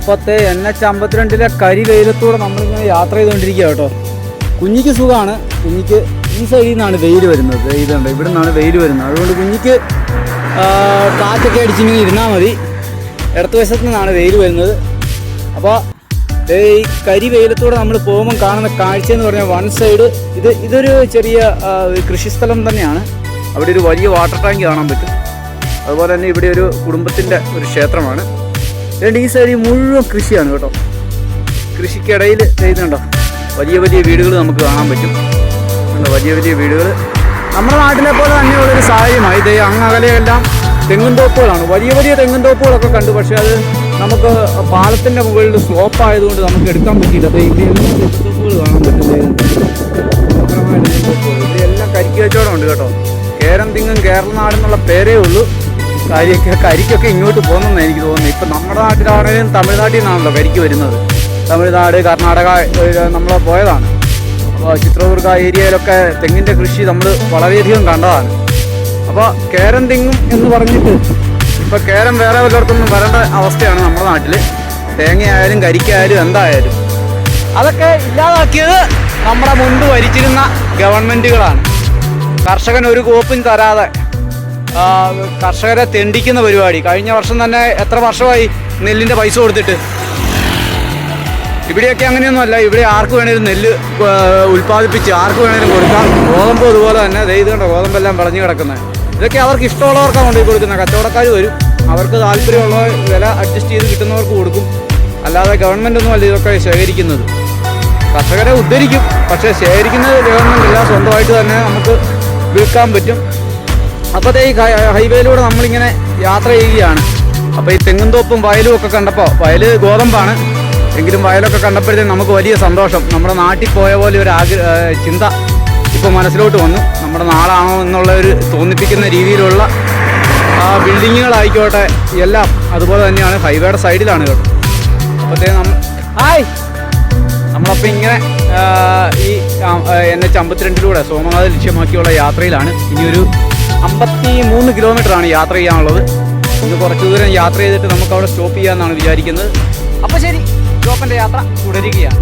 അപ്പത്തെ NH52 കരി വെയിലത്തൂടെ നമ്മളിങ്ങനെ യാത്ര ചെയ്തുകൊണ്ടിരിക്കുക കേട്ടോ. കുഞ്ഞിക്ക് സുഖമാണ്. കുഞ്ഞിക്ക് ഈ സൈഡിൽ നിന്നാണ് വെയിൽ വരുന്നത്. ഇതുണ്ട്, ഇവിടെ നിന്നാണ് വെയിൽ വരുന്നത്. അതുകൊണ്ട് കുഞ്ഞിക്ക് കാറ്റൊക്കെ അടിച്ചിങ്ങനെ ഇരുന്നാൽ മതി. ഇടത്ത് വശത്ത് നിന്നാണ് വെയിൽ വരുന്നത്. അപ്പോൾ ഈ കരി വെയിലത്തൂടെ നമ്മൾ പോകുമ്പം കാണുന്ന കാഴ്ച എന്ന് പറഞ്ഞാൽ വൺ സൈഡ് ഇതൊരു ചെറിയ കൃഷിസ്ഥലം തന്നെയാണ്. അവിടെ ഒരു വലിയ വാട്ടർ ടാങ്ക് കാണാൻ പറ്റും. അതുപോലെ തന്നെ ഇവിടെ ഒരു കുടുംബത്തിൻ്റെ ഒരു ക്ഷേത്രമാണ്. അതുകൊണ്ട് ഈ സൈഡിൽ മുഴുവൻ കൃഷിയാണ് കേട്ടോ. കൃഷിക്കിടയിൽ ചെയ്യുന്നുണ്ടോ വലിയ വലിയ വീടുകൾ നമുക്ക് കാണാൻ പറ്റും. വലിയ വലിയ വീടുകൾ നമ്മുടെ നാട്ടിലെ പോലെ തന്നെയുള്ളൊരു സാഹചര്യമായി. ഇത് അങ്ങകലെയെല്ലാം തെങ്ങും തോപ്പുകളാണ്. വലിയ വലിയ തെങ്ങും തോപ്പുകളൊക്കെ കണ്ടു. പക്ഷേ അത് നമുക്ക് പാലത്തിൻ്റെ മുകളിൽ സ്ലോപ്പ് ആയതുകൊണ്ട് നമുക്ക് എടുക്കാൻ പറ്റിയില്ല. അപ്പോൾ ഇവിടെയെല്ലാം തെങ്ങും തോപ്പുകൾ കാണാൻ പറ്റുന്നത്. ഇവിടെയെല്ലാം കരിക്ക് കച്ചവടമുണ്ട് കേട്ടോ. കേരം തിങ്ങും കേരളനാടെന്നുള്ള പേരേ ഉള്ളൂ. കരിക്കൊക്കെ ഇങ്ങോട്ട് പോകുന്നെന്ന് എനിക്ക് തോന്നുന്നു. ഇപ്പം നമ്മുടെ നാട്ടിലാണെങ്കിലും തമിഴ്നാട്ടിൽ നിന്നാണല്ലോ കരിക്ക് വരുന്നത്. തമിഴ്നാട്, കർണാടക നമ്മൾ പോയതാണ്. അപ്പോൾ ചിത്രദുർഗ ഏരിയയിലൊക്കെ തെങ്ങിൻ്റെ കൃഷി നമ്മൾ വളരെയധികം കണ്ടതാണ്. അപ്പോൾ കേരം തെങ്ങും എന്ന് പറഞ്ഞിട്ട് ഇപ്പോൾ കേരം വേറെ വല്ലയിടത്തൊന്നും വരേണ്ട അവസ്ഥയാണ് നമ്മുടെ നാട്ടിൽ. തേങ്ങയായാലും കരിക്കായാലും എന്തായാലും അതൊക്കെ ഇല്ലാതാക്കിയത് നമ്മുടെ മുൻപ് ഭരിച്ചിരുന്ന ഗവൺമെൻറ്റുകളാണ്. കർഷകൻ ഒരു കോപ്പും തരാതെ കർഷകരെ തെണ്ടിക്കുന്ന പരിപാടി. കഴിഞ്ഞ വർഷം തന്നെ എത്ര വർഷമായി നെല്ലിൻ്റെ പൈസ കൊടുത്തിട്ട്. ഇവിടെയൊക്കെ അങ്ങനെയൊന്നുമല്ല. ഇവിടെ ആർക്ക് വേണേലും നെല്ല് ഉൽപ്പാദിപ്പിച്ച് ആർക്ക് വേണേലും കൊടുക്കാം. ഗോതമ്പ് അതുപോലെ തന്നെ. ഇത് കണ്ടോ, ഗോതമ്പെല്ലാം വിളഞ്ഞു കിടക്കുന്നത്. ഇതൊക്കെ അവർക്ക് ഇഷ്ടമുള്ളവർക്കാണ് കൊണ്ടുപോയി കൊടുക്കുന്നത്. കച്ചവടക്കാർ വരും, അവർക്ക് താല്പര്യമുള്ള വില അഡ്ജസ്റ്റ് ചെയ്ത് കിട്ടുന്നവർക്ക് കൊടുക്കും. അല്ലാതെ ഗവൺമെൻറ് ഒന്നുമല്ല ഇതൊക്കെ ശേഖരിക്കുന്നത്. കർഷകരെ ഉദ്ധരിക്കും, പക്ഷേ ശേഖരിക്കുന്നത് ഗവൺമെൻറ് അല്ല, സ്വന്തമായിട്ട് തന്നെ നമുക്ക് വിൽക്കാൻ പറ്റും. അപ്പോഴത്തെ ഈ ഹൈവേയിലൂടെ നമ്മളിങ്ങനെ യാത്ര ചെയ്യുകയാണ്. അപ്പോൾ ഈ തെങ്ങുംതോപ്പും വയലും ഒക്കെ കണ്ടപ്പോൾ, വയൽ ഗോതമ്പാണ് എങ്കിലും വയലൊക്കെ കണ്ടപ്പോഴത്തേക്കും നമുക്ക് വലിയ സന്തോഷം. നമ്മുടെ നാട്ടിൽ പോയ പോലെ ഒരു ചിന്ത ഇപ്പോൾ മനസ്സിലോട്ട് വന്നു. നമ്മുടെ നാടാണോ എന്നുള്ള ഒരു തോന്നിപ്പിക്കുന്ന രീതിയിലുള്ള ബിൽഡിങ്ങുകളായിക്കോട്ടെ എല്ലാം അതുപോലെ തന്നെയാണ്. ഹൈവേയുടെ സൈഡിലാണ് കേട്ടോ. അപ്പോഴത്തേക്കും നമ്മളപ്പോൾ ഇങ്ങനെ ഈ NH52 സോമനാഥ് ലക്ഷ്യമാക്കിയുള്ള യാത്രയിലാണ്. ഇനിയൊരു 53 കിലോമീറ്ററാണ് യാത്ര ചെയ്യാനുള്ളത്. ഇന്ന് കുറച്ച് ദൂരം യാത്ര ചെയ്തിട്ട് നമുക്ക് അവിടെ സ്റ്റോപ്പ് ചെയ്യാമെന്നാണ് വിചാരിക്കുന്നത്. അപ്പോൾ ശരി, ജോപ്പൻ്റെ യാത്ര തുടരുകയാണ്.